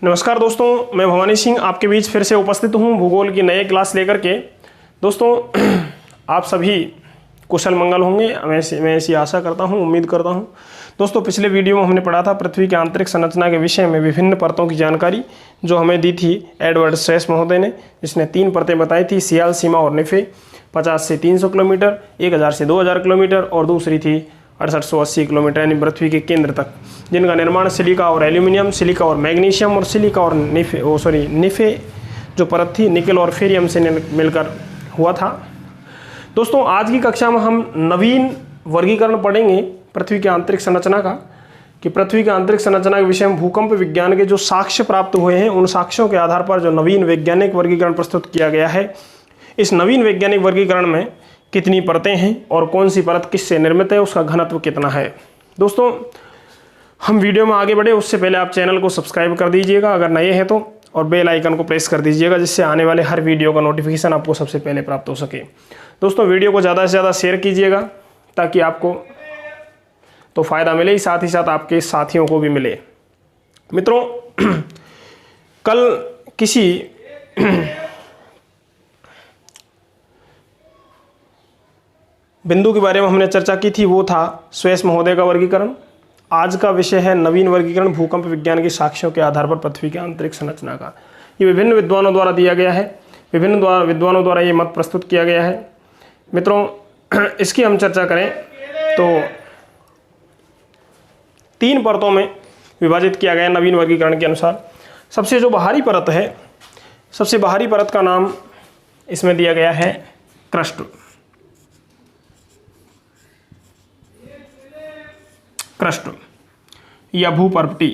नमस्कार दोस्तों, मैं भवानी सिंह आपके बीच फिर से उपस्थित हूँ भूगोल की नए क्लास लेकर के। दोस्तों आप सभी कुशल मंगल होंगे, मैं ऐसी आशा करता हूँ, उम्मीद करता हूँ। दोस्तों पिछले वीडियो में हमने पढ़ा था पृथ्वी की आंतरिक संरचना के विषय में विभिन्न परतों की जानकारी, जो हमें दी थी एडवर्ड स्ट्रेस महोदय ने, जिसने 3 परतें बताई थी, सियाल, सीमा और निफे। 50 से 300 किलोमीटर, 1000 से 2000 किलोमीटर और दूसरी थी 6880 किलोमीटर यानी पृथ्वी के केंद्र तक, जिनका निर्माण सिलिका और एल्यूमिनियम, सिलिका और मैग्नीशियम और सिलिका और निफे जो परत थी निकल और फेरियम से मिलकर हुआ था। दोस्तों आज की कक्षा में हम नवीन वर्गीकरण पढ़ेंगे पृथ्वी की आंतरिक संरचना का, कि पृथ्वी की आंतरिक संरचना के विषय में भूकंप विज्ञान के जो साक्ष्य प्राप्त हुए हैं, उन साक्ष्यों के आधार पर जो नवीन वैज्ञानिक वर्गीकरण प्रस्तुत किया गया है, इस नवीन वैज्ञानिक वर्गीकरण में कितनी परतें हैं और कौन सी परत किससे निर्मित है, उसका घनत्व कितना है। दोस्तों हम वीडियो में आगे बढ़े उससे पहले आप चैनल को सब्सक्राइब कर दीजिएगा अगर नए हैं तो, और बेल आइकन को प्रेस कर दीजिएगा, जिससे आने वाले हर वीडियो का नोटिफिकेशन आपको सबसे पहले प्राप्त हो सके। दोस्तों वीडियो को ज़्यादा से ज़्यादा शेयर कीजिएगा ताकि आपको तो फ़ायदा मिले, साथ ही साथ आपके साथियों को भी मिले। मित्रों कल किसी बिंदु के बारे में हमने चर्चा की थी, वो था स्ट्रेस महोदय का वर्गीकरण। आज का विषय है नवीन वर्गीकरण भूकंप विज्ञान के साक्ष्यों के आधार पर पृथ्वी की आंतरिक संरचना का। ये विभिन्न विद्वानों द्वारा दिया गया है, विभिन्न विद्वानों द्वारा ये मत प्रस्तुत किया गया है। मित्रों इसकी हम चर्चा करें तो 3 परतों में विभाजित किया गया नवीन वर्गीकरण के अनुसार। सबसे जो बाहरी परत है, सबसे बाहरी परत का नाम इसमें दिया गया है क्रस्ट। क्रस्ट या भूपर्पटी।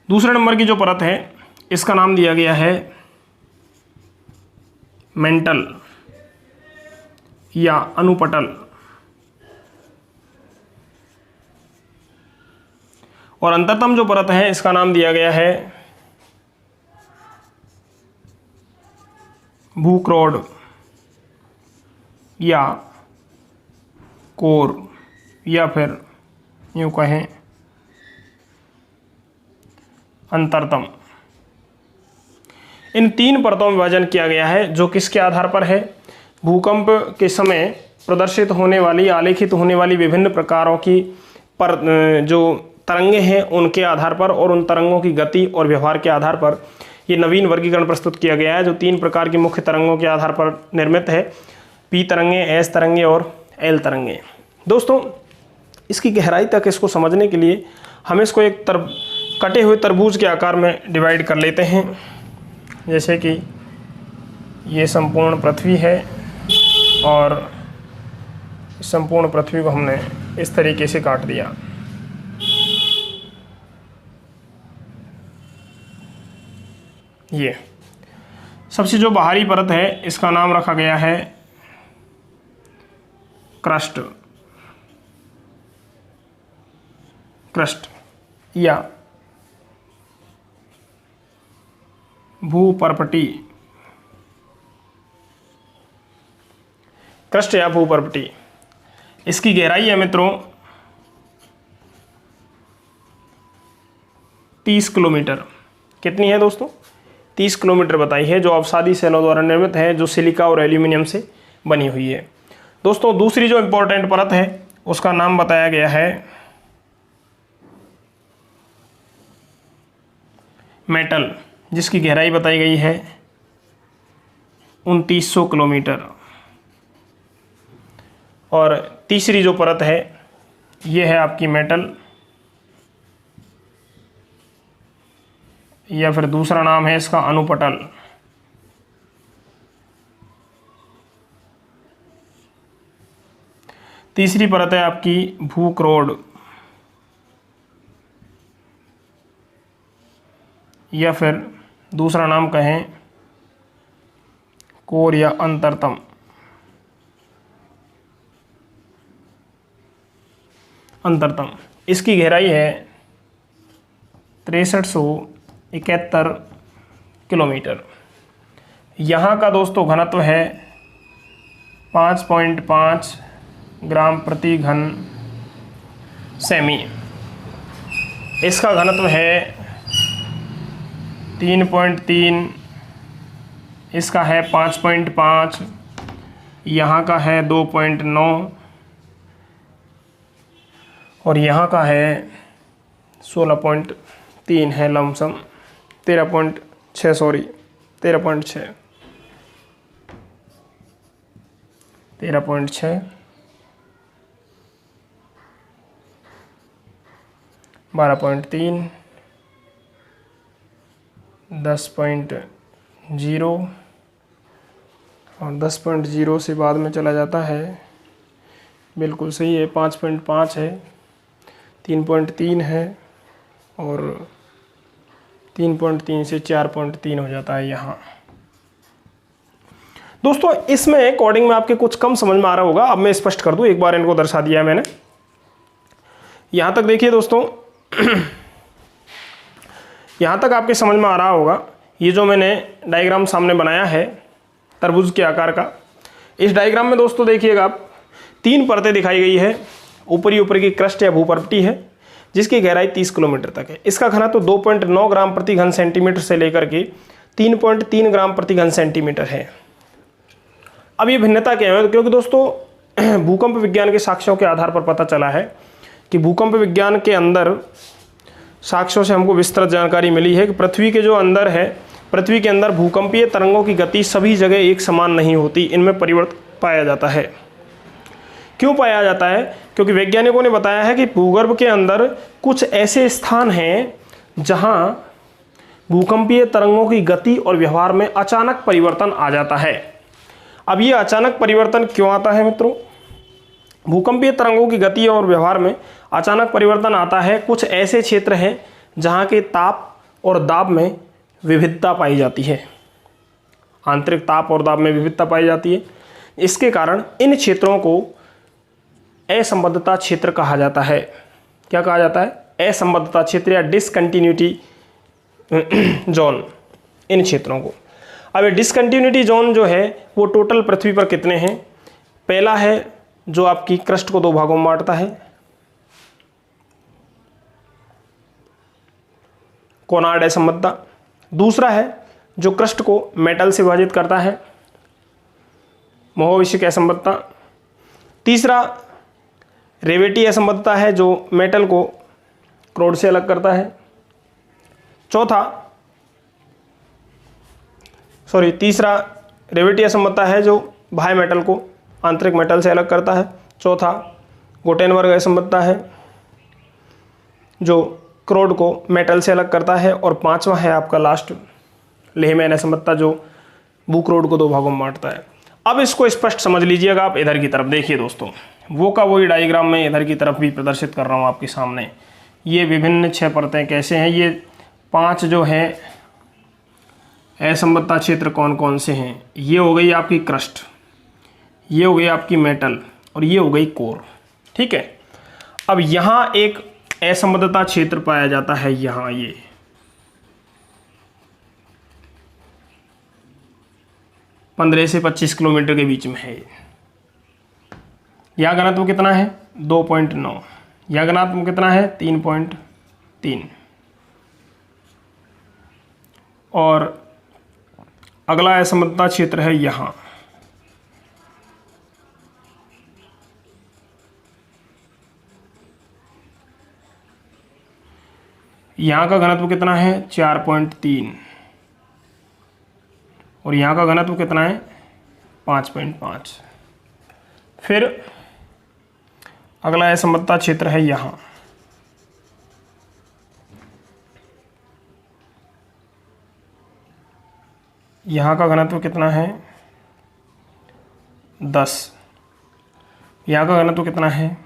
दूसरे नंबर की जो परत है इसका नाम दिया गया है मेंटल या अनुपटल। और अंतरतम जो परत है इसका नाम दिया गया है भूक्रोड या कोर, या फिर यूँ कहें अंतरतम। इन 3 परतों में विभाजन किया गया है, जो किसके आधार पर है? भूकंप के समय प्रदर्शित होने वाली, आलेखित होने वाली विभिन्न प्रकारों की जो तरंगे हैं उनके आधार पर, और उन तरंगों की गति और व्यवहार के आधार पर ये नवीन वर्गीकरण प्रस्तुत किया गया है, जो 3 प्रकार की मुख्य तरंगों के आधार पर निर्मित है, पी तरंगे, एस तरंगे और एल तरंगे। दोस्तों इसकी गहराई तक इसको समझने के लिए हम इसको एक कटे हुए तरबूज के आकार में डिवाइड कर लेते हैं। जैसे कि ये संपूर्ण पृथ्वी है और संपूर्ण पृथ्वी को हमने इस तरीके से काट दिया। ये सबसे जो बाहरी परत है इसका नाम रखा गया है क्रस्ट या भूपर्पटी। क्रस्ट या भूपर्पटी, इसकी गहराई है मित्रों 30 किलोमीटर। कितनी है दोस्तों? 30 किलोमीटर बताई है, जो अवसादी सेलों द्वारा निर्मित है, जो सिलिका और एल्यूमिनियम से बनी हुई है। दोस्तों दूसरी जो इम्पोर्टेंट परत है उसका नाम बताया गया है मेटल, जिसकी गहराई बताई गई है 2900 किलोमीटर। और तीसरी जो परत है ये है आपकी मेटल, या फिर दूसरा नाम है इसका अनुपटल। तीसरी परत है आपकी भूक्रोड, या फिर दूसरा नाम कहें कोर या अंतरतम। अंतरतम इसकी गहराई है 6371 किलोमीटर। यहाँ का दोस्तों घनत्व है 5.5 ग्राम प्रति घन सेमी। इसका घनत्व है 3.3, इसका है 5.5, यहाँ का है 2.9 और यहाँ का है 16.3 है लमसम 13.6 सॉरी 13.6 12.3 10.0 और 10.0 से बाद में चला जाता है, बिल्कुल सही है, 5.5 है, 3.3 है और 3.3 से 4.3 हो जाता है यहाँ। दोस्तों इसमें कोडिंग में आपके कुछ कम समझ में आ रहा होगा, अब मैं स्पष्ट कर दूं, एक बार इनको दर्शा दिया है मैंने। यहाँ तक देखिए दोस्तों, यहाँ तक आपके समझ में आ रहा होगा। ये जो मैंने डायग्राम सामने बनाया है तरबूज के आकार का, इस डायग्राम में दोस्तों देखिएगा आप 3 परतें दिखाई गई है। ऊपर की क्रस्ट या भूपर्पटी है जिसकी गहराई 30 किलोमीटर तक है। इसका घनत्व 2.9 ग्राम प्रति घन सेंटीमीटर से लेकर के 3.3 ग्राम प्रति घन सेंटीमीटर है। अब ये भिन्नता क्या है? क्योंकि दोस्तों भूकंप विज्ञान के साक्ष्यों के आधार पर पता चला है कि भूकंप विज्ञान के अंदर साक्ष्यों से हमको विस्तृत जानकारी मिली है कि पृथ्वी के जो अंदर है, पृथ्वी के अंदर भूकंपीय तरंगों की गति सभी जगह एक समान नहीं होती, इनमें परिवर्तन पाया जाता है। क्यों पाया जाता है? क्योंकि वैज्ञानिकों ने बताया है कि भूगर्भ के अंदर कुछ ऐसे स्थान हैं जहां भूकंपीय तरंगों की गति और व्यवहार में अचानक परिवर्तन आ जाता है। अब ये अचानक परिवर्तन क्यों आता है मित्रों? भूकंपीय तरंगों की गति और व्यवहार में अचानक परिवर्तन आता है। कुछ ऐसे क्षेत्र हैं जहां के ताप और दाब में विविधता पाई जाती है, आंतरिक ताप और दाब में विविधता पाई जाती है। इसके कारण इन क्षेत्रों को असंबद्धता क्षेत्र कहा जाता है। क्या कहा जाता है? असंबद्धता क्षेत्र या डिसकंटिन्यूटी जोन, इन क्षेत्रों को। अब ये डिसकंटिन्यूटी जोन जो है वो टोटल पृथ्वी पर कितने हैं? पहला है जो आपकी क्रस्ट को 2 भागों में बांटता है, कोनार्ड असंबद्धता। दूसरा है जो क्रस्ट को मेटल से विभाजित करता है, मोहविशिक असंबद्धता। तीसरा रेवेटी असंबद्धता है जो मेटल को क्रोड से अलग करता है। तीसरा रेवेटी असंबद्धता है जो बाह्य मेटल को आंतरिक मेटल से अलग करता है। चौथा गुटेनबर्ग असंबद्धता है जो क्रोड को मेटल से अलग करता है। और 5वां है आपका लास्ट लेहमैन असंबद्धता जो भूक्रोड को 2 भागों में बांटता है। अब इसको स्पष्ट समझ लीजिएगा आप इधर की तरफ देखिए दोस्तों, वो का वही डायग्राम में इधर की तरफ भी प्रदर्शित कर रहा हूँ आपके सामने। ये विभिन्न 6 परतें कैसे हैं, ये 5 जो हैं असंबद्धता क्षेत्र कौन कौन से हैं? ये हो गई आपकी क्रस्ट, ये हो गई आपकी मेटल और ये हो गई कोर। ठीक है। अब यहाँ एक असंबद्धता क्षेत्र पाया जाता है, यहाँ ये 15 से 25 किलोमीटर के बीच में है। यहाँ घनत्व कितना है? 2.9। यहाँ घनत्व कितना है? 3.3। और अगला असंबद्धता क्षेत्र है यहाँ, यहाँ का घनत्व कितना है? 4.3 और यहाँ का घनत्व कितना है? 5.5। फिर अगला असंबद्धता क्षेत्र है यहाँ, यहाँ का घनत्व कितना है? 10। यहाँ का घनत्व कितना है?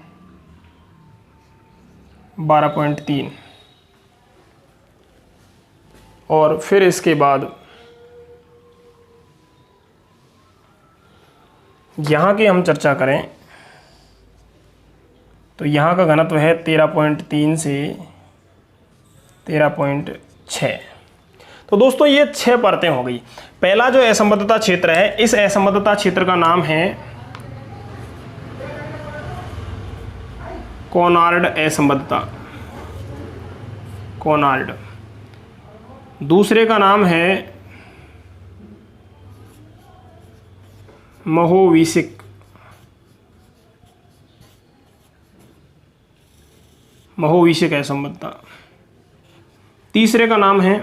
12.3। और फिर इसके बाद यहाँ की हम चर्चा करें तो यहाँ का घनत्व है 13.3 से 13.6। तो दोस्तों ये 6 परतें हो गई। पहला जो असंबद्धता क्षेत्र है, इस असंबद्धता क्षेत्र का नाम है कोनार्ड असंबद्धता। कोनार्ड। दूसरे का नाम है महोविशिक। महोविशिक असंबद्धता। तीसरे का नाम है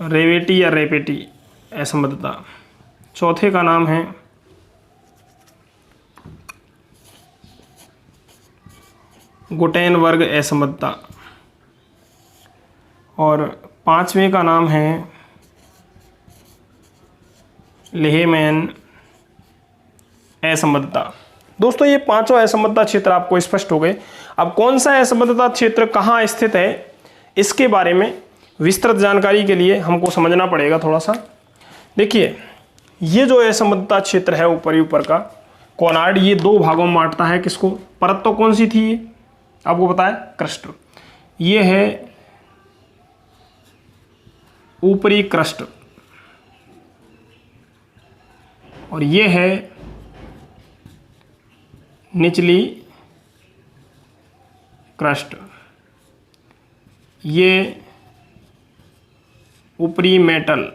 रेवेटी या रेपेटी असंबद्धता। चौथे का नाम है गुटेनबर्ग असंबद्धता। और पांचवें का नाम है लेहमैन असंबद्धता। दोस्तों ये पांचों असंबद्धता क्षेत्र आपको स्पष्ट हो गए। अब कौन सा असंबद्धता क्षेत्र कहाँ स्थित है इसके बारे में विस्तृत जानकारी के लिए हमको समझना पड़ेगा थोड़ा सा। देखिए ये जो असंबद्धता क्षेत्र है ऊपर का कोनार्ड, ये दो भागों में बांटता है। किसको? परत तो कौन सी थी ये आपको पता है? क्रस्ट। ये है ऊपरी क्रस्ट और ये है निचली क्रस्ट। ये ऊपरी मेटल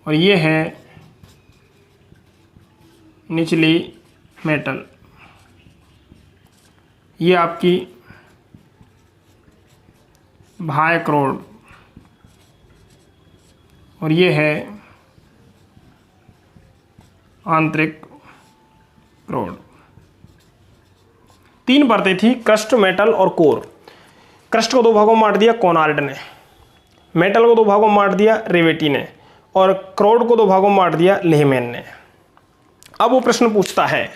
और ये है निचली मेटल। ये आपकी बाह्य क्रोड और ये है आंतरिक क्रोड। तीन परतें थी, क्रस्ट, मेटल और कोर। क्रस्ट को दो भागों में बांट दिया कोनार्ड ने, मेटल को दो भागों में बांट दिया रेवेटी ने और क्रोड को दो भागों में बांट दिया लेहमैन ने। अब वो प्रश्न पूछता है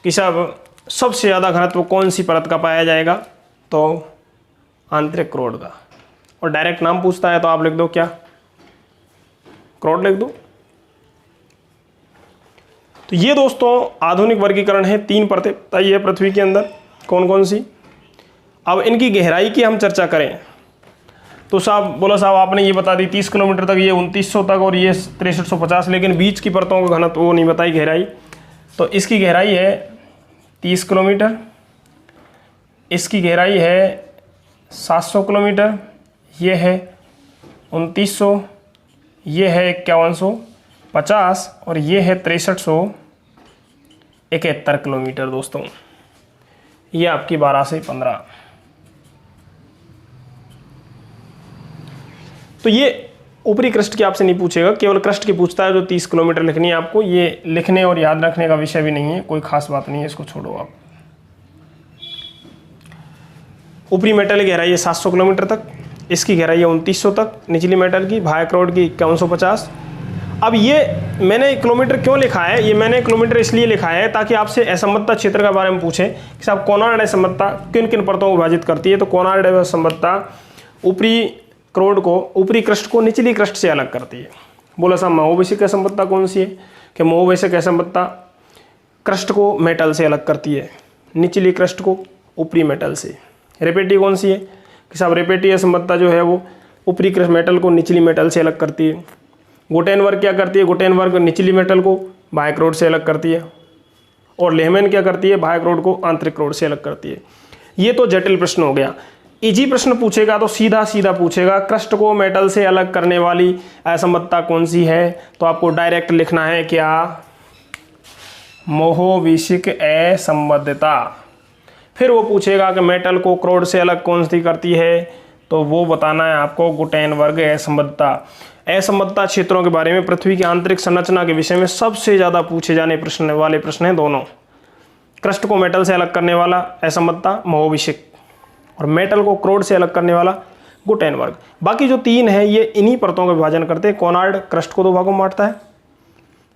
कि साहब सबसे ज़्यादा घनत्व कौन सी परत का पाया जाएगा? तो आंतरिक क्रोड का। और डायरेक्ट नाम पूछता है तो आप लिख दो क्या? क्रोड लिख दो। तो ये दोस्तों आधुनिक वर्गीकरण है। तीन परतें बताइए है पृथ्वी के अंदर कौन कौन सी। अब इनकी गहराई की हम चर्चा करें तो साहब बोला साहब आपने ये बता दी 30 किलोमीटर तक, ये 2900 तक और ये 6350, लेकिन बीच की परतों का घनत्व वो नहीं बताई गहराई। तो इसकी गहराई है 30 किलोमीटर, इसकी गहराई है 700 किलोमीटर, ये है 2900, ये है 5150 और ये है 6371 किलोमीटर। दोस्तों ये आपकी 12 से 15। तो ये ऊपरी क्रस्ट की आपसे नहीं पूछेगा, केवल क्रस्ट की पूछता है जो 30 किलोमीटर लिखनी है आपको। ये लिखने और याद रखने का विषय भी नहीं है, कोई खास बात नहीं है, इसको छोड़ो आप। ऊपरी मेटल की गहराई है 700 किलोमीटर तक, इसकी गहराई है 2900 तक, निचली मेटल की बाह्य क्रोड की 5150। अब ये मैंने किलोमीटर क्यों लिखा है? ये मैंने किलोमीटर इसलिए लिखा है ताकि आपसे असंबद्धता क्षेत्र के बारे में पूछे कि साहब कोनार्ड असंबद्धता किन किन परतों को विभाजित करती है। तो कोनार्ड असंबद्धता ऊपरी क्रोड को, ऊपरी क्रस्ट को निचली क्रस्ट से अलग करती है। बोला साहब महोविशिक असंबद्धता कौन सी है? कि महोविशिक असंबद्धता क्रस्ट को मेटल से अलग करती है, निचली क्रस्ट को ऊपरी मेटल से। रेपेटी कौन सी है? कि साहब रेपेटी असंबद्धता जो है वो ऊपरी क्रस्ट मेटल को निचली मेटल से अलग करती है। गुटेनबर्ग क्या करती है? गुटेनबर्ग निचली मेटल को बाह्य क्रोड से अलग करती है। और लेहमैन क्या करती है? बाह्य क्रोड को आंतरिक क्रोड से अलग करती है। ये तो जटिल प्रश्न हो गया। इजी प्रश्न पूछेगा तो सीधा सीधा पूछेगा क्रस्ट को मेटल से अलग करने वाली असंबद्धता कौन सी है? तो आपको डायरेक्ट लिखना है क्या? महोविशिक असंबद्धता। फिर वो पूछेगा कि मेटल को क्रोड से अलग कौन सी करती है? तो वो बताना है आपको गुटेनबर्ग असंबद्धता। असंबद्धता क्षेत्रों के बारे में पृथ्वी की आंतरिक संरचना के विषय में सबसे ज़्यादा पूछे जाने वाले प्रश्न हैं दोनों। क्रस्ट को मेटल से अलग करने वाला असंबद्धता महोविशिक और मेटल को क्रोड से अलग करने वाला गुटेनबर्ग। बाकी जो तीन है ये इन्हीं परतों का विभाजन करते हैं। कोनार्ड क्रस्ट को दो भागों में बांटता है,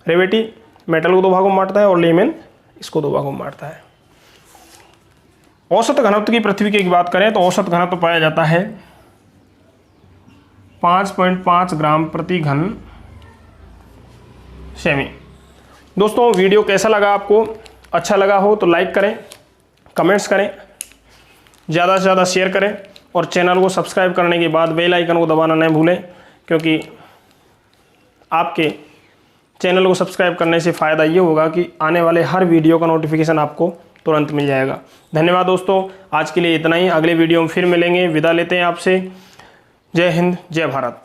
रेवेटी मेटल को दो भागों में बांटता है और लेहमैन इसको दो भागों में बांटता है। औसत घनत्व की पृथ्वी की बात करें तो औसत घनत्व पाया जाता है 5.5 ग्राम प्रति घन सेमी। दोस्तों वीडियो कैसा लगा आपको? अच्छा लगा हो तो लाइक करें, कमेंट्स करें, ज़्यादा से ज़्यादा शेयर करें और चैनल को सब्सक्राइब करने के बाद बेल आइकन को दबाना नहीं भूलें, क्योंकि आपके चैनल को सब्सक्राइब करने से फ़ायदा ये होगा कि आने वाले हर वीडियो का नोटिफिकेशन आपको तुरंत मिल जाएगा। धन्यवाद दोस्तों, आज के लिए इतना ही। अगले वीडियो में फिर मिलेंगे। विदा लेते हैं आपसे। जय हिंद, जय भारत।